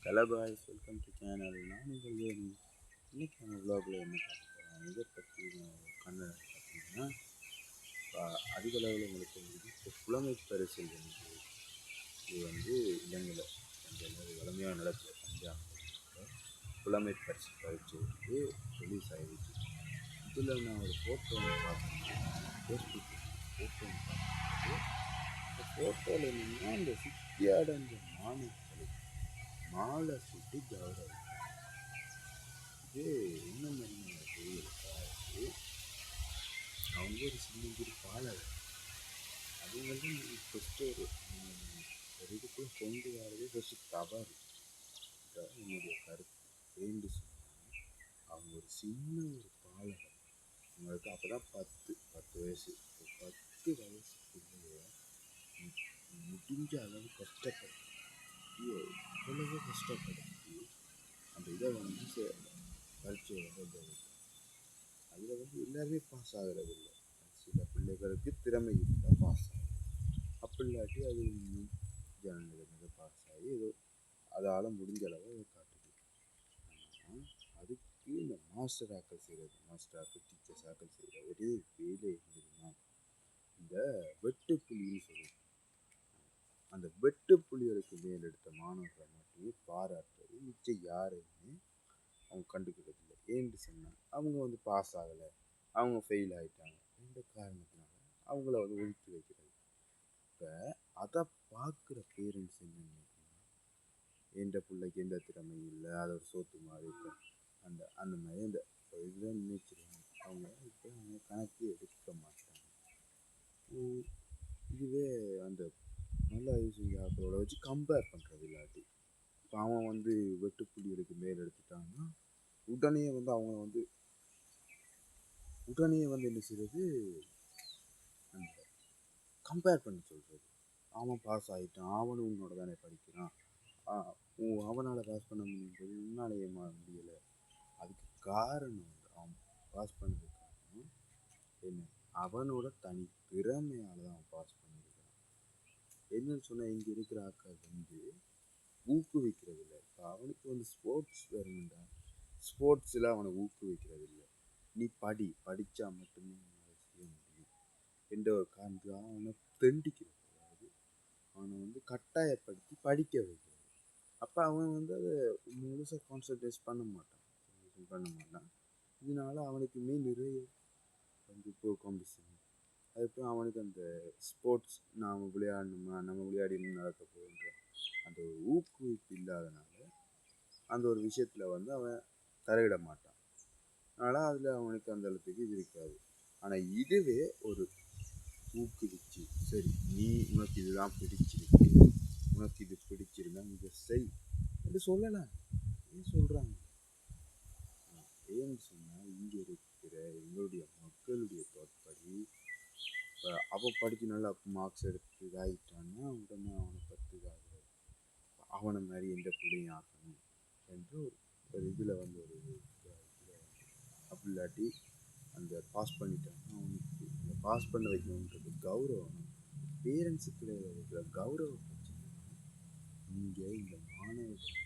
Hello boys, welcome to channel. நான் உங்கள் வேணி. இன்றைக்கி நம்ம வ்ளாகில் என்ன பார்க்க போகிறோம், இதை பற்றி கண்ணு பார்த்தீங்கன்னா, அதிக அளவில் உங்களுக்கு இப்போ புலமை பரிசில் வந்து இது வந்து இலங்கையில் கொஞ்சம் வளமையாக நடக்கிற பஞ்சாப் புலமை பரிசு பயிற்சி வந்து ரிலீஸ் ஆகிடுச்சு. இதில் நான் ஒரு ஃபோட்டோ ஒன்று பார்க்குறேன், ஃபேஸ்புக் ஃபோட்டோ ஒன்று பார்க்கும்போது இந்த ஃபோட்டோவில் என்னென்னா அந்த சித்தியாடஞ்ச மாணவர்களுக்கு மாலை சுட்டி கௌரவம். இது என்ன மாதிரி கோயிலுக்காக அவங்க ஒரு சின்னஞ்சிறு பாலர். அது வந்து ஃபஸ்ட்டு ஒரு இதுக்குள்ளே கொண்டு வரதே ஃபஸ்ட்டு தவறு. என்னுடைய கருத்து ஏன்னு சொன்னால், அவங்க ஒரு சின்ன ஒரு பாலகர். அவங்களுக்கு அப்போ தான் 10 வயசு. 10 வயசுக்குள்ளேயே முடிஞ்ச அளவு கஷ்டப்பட்டு எவ்வளவோ கஷ்டப்படுத்தி அந்த இதை வந்து பரீட்சை வந்து அதில் வந்து எல்லாருமே பாஸ் ஆகிறதில்லை. சில பிள்ளைகளுக்கு திறமை இருந்தால் பாஸ் ஆகும், அப்படி இல்லாட்டி அது இன்னும் ஜனங்களுக்கு பாஸ் ஆகி ஏதோ அதால் முடிஞ்ச அளவு அதை காட்டுது. ஆனால் அதுக்கு இந்த மாஸ்டர் ஆக்கள் செய்கிறது, மாஸ்டர் ஆக்கள் டீச்சர்ஸ் ஆக்கள் செய்கிற ஒரே வேலை தெரியுமா, இந்த வெட்டுப்புலின்னு சொல்லுவோம். அந்த வெட்டுப்புலிகளுக்கு மேல் எடுத்த மாணவர்களை மட்டுமே பாராட்டுறது, மிச்சம் யாரையுமே அவங்க கண்டுக்கிறது இல்லை. ஏன்னு சொன்னால் அவங்க வந்து பாஸ் ஆகலை, அவங்க ஃபெயில் ஆகிட்டாங்க, இந்த காரணத்தினால அவங்கள வந்து ஒதுக்கி வைக்கிறது. இப்போ அதை பார்க்குற பேரண்ட்ஸ் என்ன நினைக்கணும், எந்த பிள்ளைக்கு எந்த திறமையும் இல்லை, அதை ஒரு சோத்து மாதிரி இருக்கும், அந்த மாதிரி இந்த இதுதான் நினைச்சிருவாங்க. அவங்க இப்போ அவங்க கணக்கு எடுக்க மாட்டாங்க. இதுவே அந்த நல்லா யூஸ் செஞ்ச ஆக்களோட வச்சு கம்பேர் பண்ணுறது இல்லாட்டி, இப்போ அவன் வந்து வெட்டுப்புள்ளிகளுக்கு மேல் எடுத்துட்டாங்கன்னா உடனே வந்து அவங்க வந்து என்ன செய்கிறது, அந்த கம்பேர் பண்ணி சொல்கிறது. அவன் பாஸ் ஆகிட்டான், அவனும் உன்னோட தானே படிக்கிறான், அவனால் பாஸ் பண்ண முடியுது, உன்னால் ஏமா முடியலை. அதுக்கு காரணம் வந்து அவன் பாஸ் பண்ணதுக்கு காரணம் என்ன, அவனோட தனி திறமையால் தான் அவன் பாஸ் பண்ணியிருக்கான். என்னன்னு சொன்னால் இங்கே இருக்கிற ஆக்கள் வந்து ஊக்குவிக்கிறது இல்லை. இப்போ அவனுக்கு வந்து ஸ்போர்ட்ஸ் வேணும்டா, ஸ்போர்ட்ஸில் அவனை ஊக்குவிக்கிறது இல்லை. நீ படித்தா மட்டுமே அவனால் செய்ய முடியும் என்ற ஒரு காரணத்துக்காக அவனை தண்டிக்கிறது, அதாவது அவனை வந்து கட்டாயப்படுத்தி படிக்க வைக்கிறது. அப்போ அவன் வந்து அதை முழுசாக கான்சன்ட்ரேட் பண்ண மாட்டான். இதனால அவனுக்குமே நிறைய வந்து இப்போ காம்படிஷன், அதுக்கப்புறம் அவனுக்கு அந்த ஸ்போர்ட்ஸ் நாம் விளையாடணுமா, நம்ம விளையாடினு நடக்க போகின்ற அந்த ஒரு ஊக்குவிப்பு இல்லாதனால அந்த ஒரு விஷயத்தில் வந்து அவன் தலையிட மாட்டான். அதனால் அதில் அவனுக்கு அந்த அளவுக்கு இது இருக்காது. ஆனால் இதுவே ஒரு ஊக்குவிச்சு, சரி நீ உனக்கு இதுதான் பிடிச்சிருக்கு, உனக்கு இது பிடிச்சிருந்தா இதை செய் என்று சொல்லலாம். ஏன் சொல்கிறாங்க, ஏன்னு சொன்னால் இங்கே இருக்கிற எங்களுடைய மக்களுடைய தோற்படி இப்போ அவன் படித்து நல்லா மார்க்ஸ் எடுத்து இதாகிட்டான்னா உடனே அவனை பத்து இதாகிறது, அவனை மாதிரி எந்த பிள்ளையும் ஆகணும் என்று ஒரு இதில் வந்து ஒரு அப்படி இல்லாட்டி அந்த பாஸ் பண்ணிட்டாங்கன்னா அவனுக்கு அந்த பாஸ் பண்ண வைக்கணுன்றது கௌரவம், பேரண்ட்ஸுக்கு இருக்கிற கௌரவ பிரச்சனை இங்கே இந்த மாணவர்கள்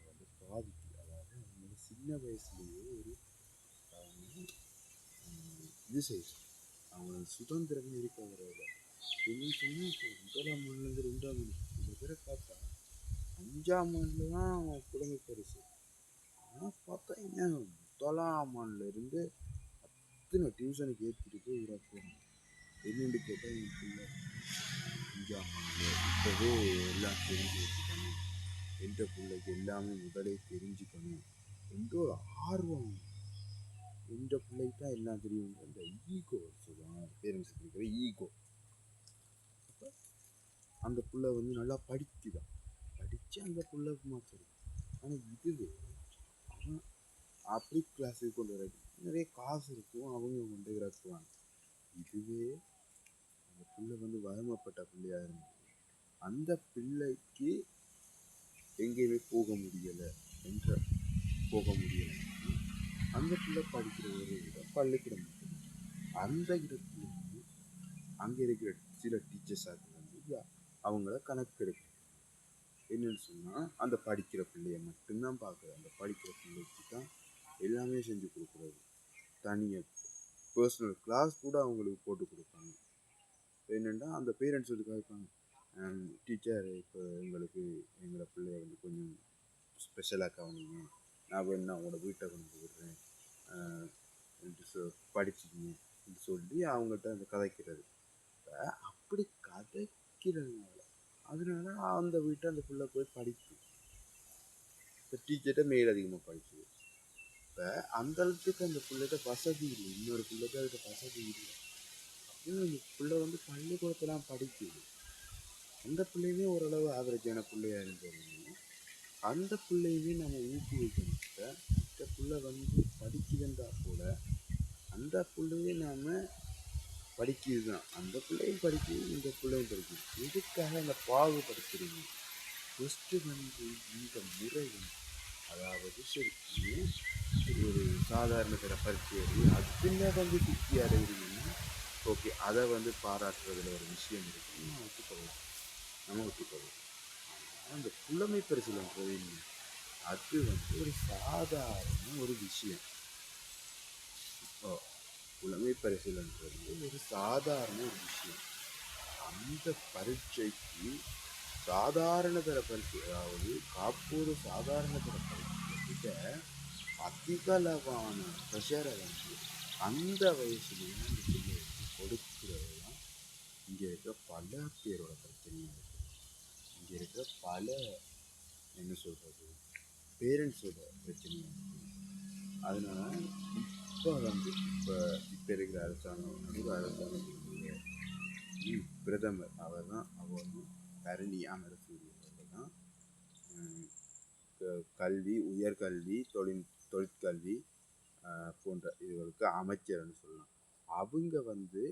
வந்து பாதிக்குது. அதாவது அவங்க சின்ன வயசுலேயே ஒரு இது செய்யணும், அவங்களுக்கு சுதந்திரமே இருக்கிறவரோட என்னன்னு சொன்னால் இப்போ 1ஆம் ஆண்டுலேருந்து 2ஆம் ஆண்டு சில பேரை பார்த்தா 5ஆம் ஆண்டில் தான் அவன் புலமை பரிசு. ஆனால் பார்த்தா என்ன 1ஆம் ஆண்டுலேருந்து அத்தனை டியூஷனுக்கு ஏற்றிட்டு போய் இதாக போகிறான். என்னென்னு கேட்டால் என் பிள்ளை 5ஆம் ஆண்டு இப்போவே எல்லாம் தெரிஞ்சு வச்சுக்கணும், எந்த பிள்ளைக்கு எல்லாமே முதலே தெரிஞ்சுக்கணும் என்ற ஒரு ஆர்வம். எந்த பிள்ளைக்கு தான் எல்லாம் தெரியும், அந்த ஈகோ சொல்லுவாங்க பேரண்ட்ஸுக்கு இருக்கிற ஈகோ. அப்போ அந்த பிள்ளை வந்து நல்லா படித்து அந்த பிள்ளைக்கு மார்க்ஸ் எடுக்கும். ஆனால் இதுவே அவன் அப்படி கிளாஸுக்கு கொண்டு வர நிறைய காசு இருக்கும், அவங்க கொண்டு இறக்குவாங்க. இதுவே அந்த பிள்ளை வந்து வறுமைப்பட்ட பிள்ளையாக இருந்தது, அந்த பிள்ளைக்கு எங்கேயுமே போக முடியலை அந்த பிள்ளை படிக்கிற ஒரு இடம் பள்ளிக்கூடம் மட்டும். அந்த இடத்துல அங்கே இருக்கிற சில டீச்சர்ஸாக வந்து அவங்கள கணக்கு எடுக்கணும். என்னன்னு சொன்னால் அந்த படிக்கிற பிள்ளைய மட்டும்தான் பார்க்குறது. அந்த படிக்கிற பிள்ளைக்கு தான் எல்லாமே செஞ்சு கொடுக்குறது. தனியாக பர்சனல் கிளாஸ் கூட அவங்களுக்கு போட்டு கொடுப்பாங்க. என்னென்னா அந்த பேரண்ட்ஸ் வந்து கேட்பாங்க, டீச்சர் இப்போ எங்களை பிள்ளைய வந்து கொஞ்சம் ஸ்பெஷலாக கவனிங்க, நான் வேணா உங்களோட வீட்டை கொண்டு விடுறேன் படிச்சுக்கிங்க சொல்லி அவங்கள்ட்ட அந்த கதைக்கிறது. இப்போ அப்படி கதைக்கிறதுனால அதனால அந்த வீட்டை அந்த பிள்ளை போய் படிப்பு இப்போ டீச்சர்கிட்ட மேல் அதிகமாக படிக்குது. இப்போ அந்த அளவுக்கு அந்த பிள்ளைகிட்ட வசதி இல்லை, இன்னொரு பிள்ளைகிட்ட அதுக்கு வசதி இல்லை. அப்படின்னு இந்த பிள்ளை வந்து பள்ளிக்கூடத்தெல்லாம் படிக்குது. அந்த பிள்ளையுமே ஓரளவு ஆவரேஜான பிள்ளையாக இருந்தது. அந்த பிள்ளையுமே நம்ம ஊக்குவிக்கணும். இந்த பிள்ளை வந்து படிக்குதுன்றா போல அந்த பிள்ளையே நாம் படிக்குது தான், அந்த பிள்ளையும் படிக்குது, இந்த பிள்ளையும் படிக்குது. எதுக்காக அந்த பாகுபடுத்துறீங்க? ஃபஸ்ட்டு வந்து இந்த முறை அதாவது சரி ஒரு சாதாரண தர பரீட்சை அதில் வந்து சிக்கி அடைகிறீங்கன்னா ஓகே, அதை வந்து பாராட்டுறதுல ஒரு விஷயம் இருக்குன்னு நம்ம ஒத்துக்கொள்வோம். அந்த புலமை பரிசீலன்றது அது வந்து ஒரு சாதாரண ஒரு விஷயம். இப்போ புலமை பரிசீலன்றது ஒரு சாதாரண ஒரு விஷயம். அந்த பரீட்சைக்கு சாதாரண தர பரீட்சை, அதாவது காப்போது சாதாரண தர பரீட்சை அதிகளவான ப்ரெஷரை வந்து அந்த வயசுலேயே அந்த பிள்ளைகளுக்கு கொடுக்கிறது தான் இங்கே இருக்க பல பேரோட பிரச்சனையாக இருக்குது. இங்கே இருக்க பல என்ன சொல்கிறது பேரண்ட்ஸோட பிரச்சனையாக இருக்குது. அதனால இப்போ இப்போ இருக்கிற அரசாங்கம் நடுவு அரசாங்கத்தினுடைய பிரதமர் அவரும் தரணி அமரசூரிய அவர்கள் தான் கல்வி, உயர்கல்வி, தொழிற்கல்வி போன்ற இதுகளுக்கு அமைச்சர்னு சொல்லலாம். அவங்க வந்து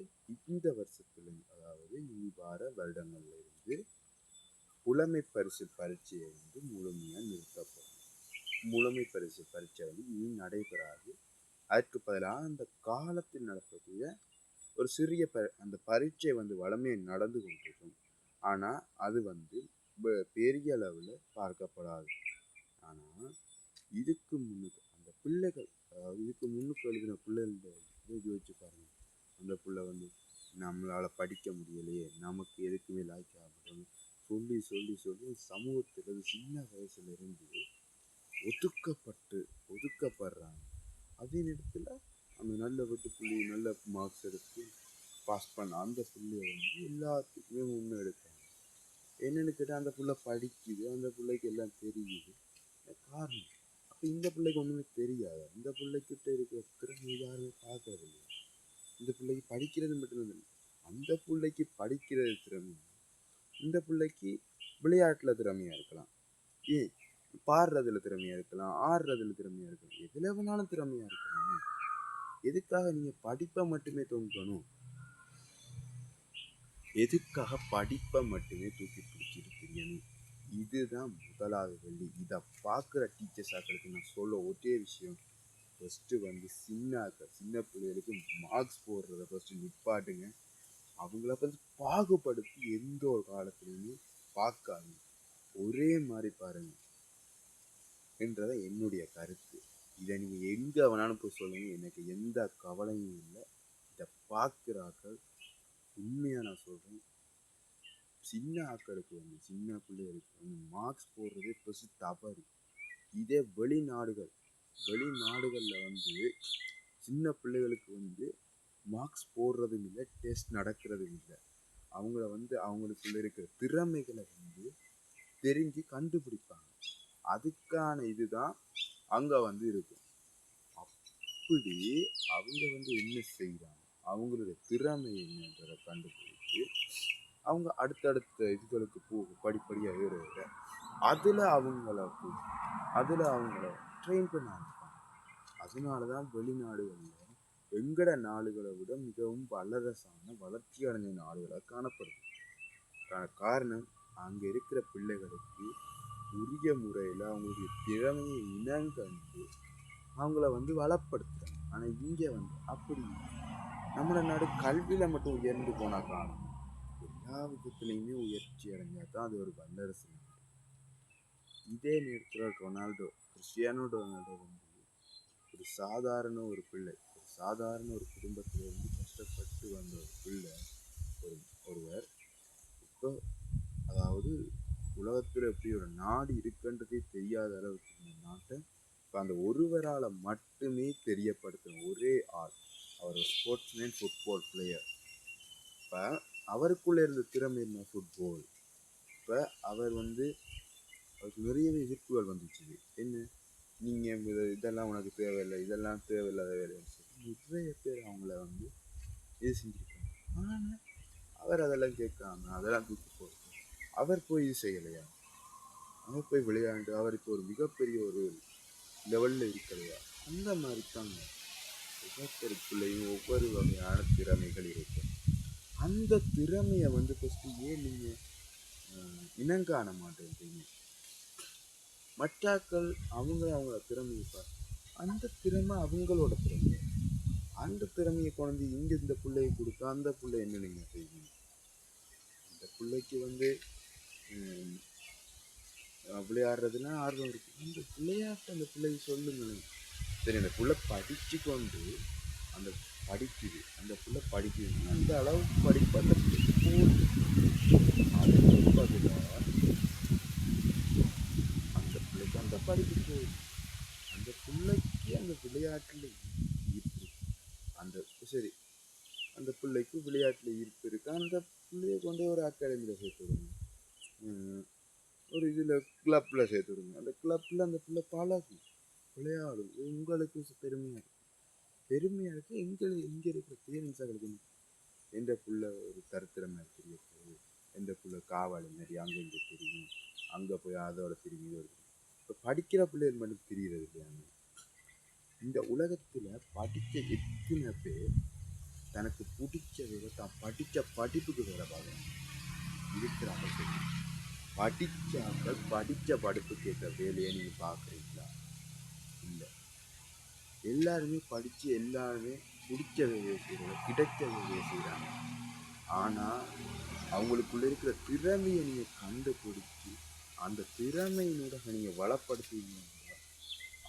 இந்த வருஷத்துல அதாவது இனி வார வருடங்கள்ல இருந்து புலமை பரிசு பரீட்சையை வந்து முழுமையாக நிறுத்தப்படும். புலமை பரிசு பரீட்சை வந்து இனி நடைபெறாது. அதற்கு பதிலாக அந்த காலத்தில் நடக்கக்கூடிய ஒரு சிறிய அந்த பரீட்சை வந்து வளமையை நடந்து கொண்டிருக்கும். ஆனால் அது வந்து பெரிய அளவில் பார்க்கப்படாது. ஆனால் இதுக்கு முன்னுக்கு அந்த பிள்ளைகள், அதாவது இதுக்கு முன்னுக்கு எழுதின பிள்ளைகள் யோசிச்சு பாருங்க. அந்த பிள்ளை வந்து நம்மளால் படிக்க முடியலையே, நமக்கு எதுக்குமே லாய்க்கு ஆகணும் சொல்லி சொல்லி சொல்லி சமூகத்தில் சின்ன வயசுல இருந்து ஒதுக்கப்படுறாங்க. அதே நேரத்தில் அந்த நல்ல வெட்டுப்புள்ளி நல்ல மார்க்ஸ் எடுத்து பாஸ் பண்ண அந்த பிள்ளைய வந்து எல்லாத்துக்குமே முன்னே எடுத்தாங்க. என்னென்னு கேட்டால் அந்த பிள்ளை படிக்குது, அந்த பிள்ளைக்கு எல்லாம் தெரியுது. காரணம் அப்போ இந்த பிள்ளைக்கு ஒன்றுமே தெரியாது. இந்த பிள்ளைக்கிட்ட இருக்கிற திறமை யாருமே பார்க்கறது இல்லை. இந்த பிள்ளைக்கு படிக்கிறது மட்டும் இல்லை, அந்த பிள்ளைக்கு படிக்கிறது திறமை, இந்த பிள்ளைக்கு விளையாட்டில் திறமையாக இருக்கலாம், ஏன் பாடுறதுல திறமையாக இருக்கலாம், ஆடுறதுல திறமையாக இருக்கலாம், எதில் வேணாலும் திறமையாக இருக்கலாம். எதுக்காக நீங்கள் படிப்பை மட்டுமே தோன்றணும்? எதுக்காக படிப்பை மட்டுமே தூக்கி பிடிச்சிருக்கிறீங்க? இதுதான் முதலாவது வெள்ளி. இதை பார்க்குற டீச்சர்ஸ் ஆக்களுக்கு நான் சொல்ல ஒரே விஷயம், ஃபஸ்ட்டு வந்து சின்ன பிள்ளைகளுக்கு மார்க்ஸ் போடுறத ஃபஸ்ட்டு நிப்பாட்டுங்க. அவங்கள வந்து பாகுபடுத்தி எந்த ஒரு காலத்துலையுமே பார்க்காதீங்க, ஒரே மாதிரி பாருங்க என்றதை என்னுடைய கருத்து. இதை நீங்கள் எங்கே வேணாலும் போய் சொல்லுங்க, எனக்கு எந்த கவலையும் இல்லை. இதை பார்க்குறாக்கள் உண்மையாக நான் சொல்கிறேன், சின்ன ஆக்களுக்கு வந்து சின்ன பிள்ளைகளுக்கு வந்து மார்க்ஸ் போடுறதே ஃபஸ்ட்டு தவறு. இதே வெளிநாடுகளில் வந்து சின்ன பிள்ளைகளுக்கு வந்து மார்க்ஸ் போடுறதும் இல்லை, டெஸ்ட் நடக்கிறதும் இல்லை. அவங்கள வந்து அவங்களுக்குள்ள இருக்கிற திறமைகளை வந்து தெரிஞ்சு கண்டுபிடிப்பாங்க. அதுக்கான இதுதான் அங்கே வந்து இருக்கும். அப்படி அவங்க வந்து என்ன செய்கிறாங்க, அவங்களுடைய திறமை என்னன்றதை கண்டுபிடிச்சு அவங்க அடுத்தடுத்த இதுகளுக்கு படிப்படியாக ஏற அதில் அவங்கள ட்ரெயின் பண்ண ஆரம்பிப்பாங்க. அதனால தான் வெளிநாடுகளில் எங்கட நாடுகளை விட மிகவும் வளர்ச்சி அடைஞ்ச நாடுகளாக காணப்படுது. காரணம் அங்கே இருக்கிற பிள்ளைகளுக்கு உரிய முறையில் அவங்களுடைய திறமையை இனங்கண்டு அவங்கள வந்து வளப்படுத்துறாங்க. ஆனால் இங்கே வந்து அப்படி நம்மளோட நாடு கல்வியில் மட்டும் உயர்ந்து போனால் காணும், எல்லா விதத்துலையுமே உயர்ச்சி அடைஞ்சால் தான் அது ஒரு வல்லரசு. இதே நேரத்தில் கிறிஸ்டியானோ ரொனால்டோ வந்து ஒரு சாதாரண ஒரு பிள்ளை, ஒரு சாதாரண ஒரு குடும்பத்திலிருந்து கஷ்டப்பட்டு வந்த ஒரு பிள்ளை, ஒருவர் இப்போ அதாவது உலகத்தில் எப்படி ஒரு நாடு இருக்குன்றதே தெரியாத அளவுக்கு இந்த நாட்டை இப்போ அந்த ஒருவரால் மட்டுமே தெரியப்படுத்தின ஒரே ஆள். அவர் ஒரு ஸ்போர்ட்ஸ்மேன், ஃபுட்பால் பிளேயர். இப்போ அவருக்குள்ளே இருந்த திறமை என்ன? ஃபுட்பால். இப்போ அவர் வந்து அவருக்கு நிறையவே எதிர்ப்புகள் வந்துச்சு. என்ன, நீங்கள் இதெல்லாம் உனக்கு தேவையில்லை, இதெல்லாம் தேவையில்லாத வேலைன்னு சொல்லி நிறைய பேர் அவங்கள வந்து இது செஞ்சுருக்காங்க. ஆனால் அவர் அதெல்லாம் கேட்காம அதெல்லாம் தூக்கி போட்டு அவர் போய் இது செய்யலையா? அவர் போய் விளையாண்டு அவர் இப்போ ஒரு மிகப்பெரிய ஒரு லெவலில் இருக்கலையா? அந்த மாதிரி தாங்க ஒவ்வொருத்தருக்குள்ளேயும் ஒவ்வொரு வகையான திறமைகள் இருக்கும். அந்த திறமையை வந்து ஃபஸ்ட்டு ஏன் நீங்கள் இனங்காண மாட்டேன்றீங்க? மற்றாக்கள் அவங்கள திறமையை பாரு, அந்த திறமை அவங்களோட திறமை. அந்த திறமையை கொண்டு இங்கே இந்த பிள்ளையை கொடுத்தா அந்த பிள்ளை என்ன நீங்கள் செய்வீங்க? அந்த பிள்ளைக்கு வந்து விளையாடுறதுன்னா ஆர்வம் இருக்கு, அந்த விளையாட்டு அந்த பிள்ளைக்கு சொல்லுங்களேன். சரி, அந்த பிள்ளை படித்து கொண்டு அந்த படிக்குது, அந்த பிள்ளை படிக்குதுன்னா அந்த அளவுக்கு படிப்பு அந்த பிள்ளைக்கு போகுது. அதுக்கு பதிலாக அந்த பிள்ளைக்கு அந்த படிப்பு போகுது, அந்த பிள்ளைக்கு அந்த விளையாட்டில் ஈர்ப்பு அந்த சரி அந்த பிள்ளைக்கு விளையாட்டில் ஈர்ப்பு இருக்கு, அந்த பிள்ளையை கொண்டே ஒரு அகாடமியில் சேர்த்து விடுங்க, ஒரு இதில் கிளப்பில் சேர்த்து விடுங்க. அந்த கிளப்பில் அந்த பிள்ளை பழகும், விளையாடும். உங்களுக்கு பெருமையாக இருக்கும், பெருமையாக இருக்குது. இங்கே இருக்கிற பேரண்ட்ஸாக எந்த பிள்ளை ஒரு தருத்திரமாக தெரியாது, எந்த பிள்ளை காவாளி மாதிரி அங்கே இங்கே தெரியும், அங்கே போய் அதோட திரும்பி இதோட. இப்போ படிக்கிற பிள்ளைகள் மட்டும் தெரிகிறது இல்லையாங்க. இந்த உலகத்தில் படித்த எத்தனை பேர் தனக்கு பிடிச்ச வேலை தான் படித்த படிப்புக்கு வேலை பார்க்குறாங்க இருக்கிறாங்க. சொல்லி படித்தாக்கள் படித்த படிப்புக்கு ஏற்ற வேலையை நீங்கள் பார்க்குறீங்களா? இல்லை. எல்லாருமே படித்து எல்லாருமே பிடிச்ச வேலையை செய்கிறாங்க, கிடைச்ச வேலையை செய்கிறாங்க. ஆனால் அவங்களுக்குள்ள இருக்கிற திறமையை நீங்கள் கண்டுபிடிச்சி அந்த திறமையினோட நீங்கள் வளப்படுத்துவீங்க.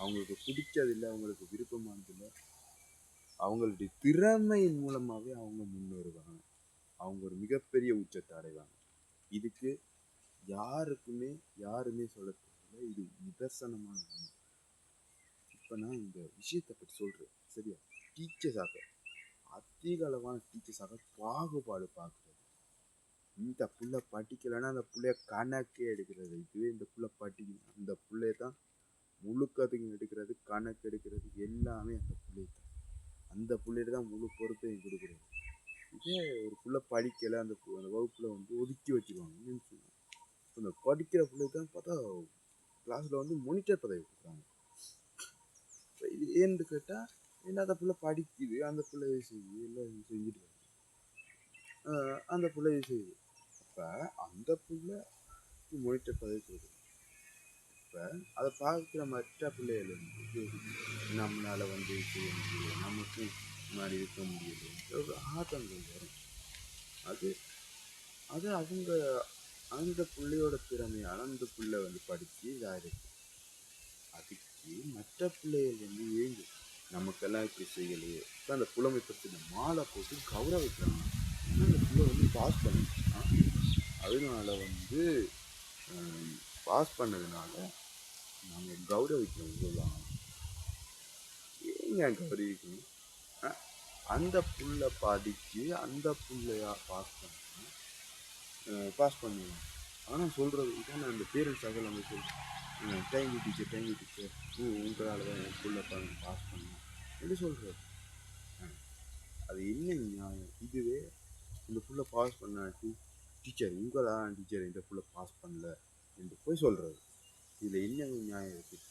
அவங்களுக்கு பிடிச்சதில்லை, அவங்களுக்கு விருப்பமானதில்லை, அவங்களுடைய திறமையின் மூலமாகவே அவங்க முன்னேறுவாங்க, அவங்க ஒரு மிகப்பெரிய உச்சத்தை அடைவாங்க. இதுக்கு யாருமே சொல்ல தெரியல, இது நிதர்சனமான உண்மை. இப்போ நான் இந்த விஷயத்தை பற்றி சொல்கிறேன், சரியா? டீச்சர்ஸாக அதிக அளவான டீச்சர்ஸாக பாகுபாடு பார்க்குறது. இந்த புள்ளை படிக்கலைன்னா அந்த பிள்ளைய கணக்கே எடுக்கிறது. இதுவே இந்த புள்ளை படிக்கணும், அந்த பிள்ளைய தான் முழுக்கத்துக்கும் எடுக்கிறது, கணக்கு எடுக்கிறது எல்லாமே அந்த பிள்ளை தான். அந்த பிள்ளைகிட்ட தான் முழு பொறுப்பையும் கொடுக்குறது. இதே ஒரு பிள்ளை படிக்கலை, அந்த வகுப்பில் வந்து ஒதுக்கி வச்சுருவாங்க. அந்த படிக்கிற பிள்ளை தான் பார்த்தா கிளாஸில் வந்து மொனிட்டர் பதவி கொடுக்குறாங்க. இது ஏன்னு கேட்டால் என்ன, அந்த பிள்ளை படிக்குது, அந்த பிள்ளையை செய்யுது, எல்லாம் செஞ்சுட்டு அந்த பிள்ளையை செய்யுது. இப்போ அந்த பிள்ளை மொனிட்டர் பதவி கொடுக்குது. இப்போ அதை பார்க்குற மற்ற பிள்ளைகள் வந்து நம்மளால் வந்து செய்ய முடியல, நமக்கு முன்னாடி இருக்க முடியல, ஒரு ஆதங்கம் வரும். அது அவங்க அந்த பிள்ளையோட திறமையால் அந்த பிள்ளை வந்து படித்து இதாக இருக்கு. அதுக்கு மற்ற பிள்ளைகள் வந்து ஏங்கு நமக்கெல்லாம் இப்படி செய்யலையே. இப்போ அந்த புலமை பற்றி மாலை போட்டு கௌரவிக்கிறாங்க. அந்த பிள்ளை வந்து பாஸ் பண்ணிச்சுன்னா அதனால வந்து பாஸ் பண்ணதுனால நாங்கள் கௌரவிக்கணும் சொல்லுவாங்க. ஏங்க கௌரவிக்கணும்? அந்த புள்ள படித்து அந்த பிள்ளையா பாஸ் பண்ணுவோம். ஆனால் சொல்கிறது இதான் அந்த பேரண்ட்ஸாக நம்ம சொல்கிறோம், தேங்க்யூ டீச்சர், உங்களால் தான் என் பிள்ளை பாஸ் பண்ணணும் எப்படி சொல்கிறது? அது என்ன நியாயம்? இதுவே இந்த புள்ள பாஸ் பண்ணாட்டி டீச்சர் டீச்சர் இந்த புள்ள பாஸ் பண்ணல என்று போய் சொல்கிறது. இதில் என்ன நியாயம் இருக்குது?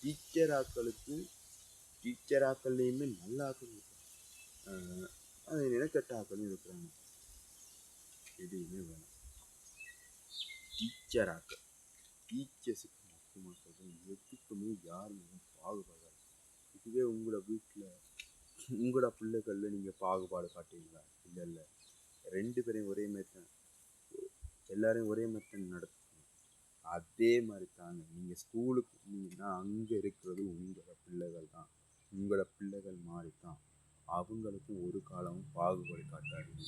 டீச்சராக்கள்லேயுமே நல்ல ஆக்கள் இருக்காங்க, அது நினைக்கட்ட ஆக்களும் இருக்கிறாங்க. எதுவுமே வேணும். டீச்சர்ஸுக்கு முக்கியமாக சொல்கிறேன், எதுக்குமே யாருமே பாகுபாடு. இதுவே உங்களோட வீட்டில் உங்களோட பிள்ளைகளில் நீங்கள் பாகுபாடு காட்டுவீங்களா? இல்லை, 2 பேரையும் ஒரே மாதிரி தான், எல்லாரையும் ஒரே மாதிரி தான் நடத்துங்க. அதே மாதிரி தாங்க நீங்கள் ஸ்கூலுக்கு போனீங்கன்னா அங்கே இருக்கிறது உங்களோட பிள்ளைகள் தான். உங்களோட பிள்ளைகள் மாதிரி தான். அவங்களுக்கும் ஒரு காலமும் பாகுபாடு காட்டாதீங்க.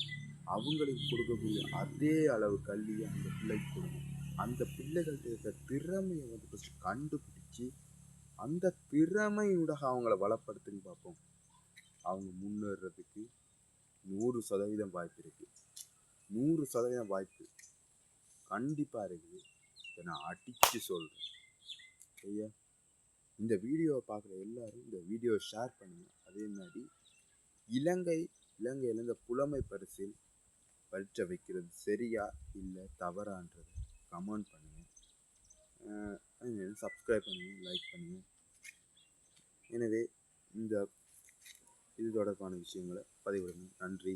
அவங்களுக்கு கொடுக்கக்கூடிய அதே அளவு கல்வியை அந்த பிள்ளைக்கு கொடுங்க. அந்த பிள்ளைகள்கிட்ட இருக்கிற திறமையை வந்து ஃபஸ்ட்டு கண்டுபிடிச்சி அந்த திறமையோட அவங்கள வளப்படுத்துன்னு பார்ப்போம். அவங்க முன்னேறதுக்கு 100% வாய்ப்பு இருக்குது. 100% வாய்ப்பு கண்டிப்பாக இருக்குது. இதை நான் அடித்து சொல்கிறேன். சரியா? இந்த வீடியோவை பார்க்குற எல்லாரும் இந்த வீடியோவை ஷேர் பண்ணுங்கள். அதே மாதிரி இலங்கையில் இந்த புலமை பரிசில் பரீட்சை வைக்கிறது சரியா இல்லை தவறான்றது கமெண்ட் பண்ணுங்கள். சப்ஸ்கிரைப் பண்ணுங்கள், லைக் பண்ணுங்கள். எனவே இது தொடர்பான விஷயங்களை பதிவிடுங்க. நன்றி.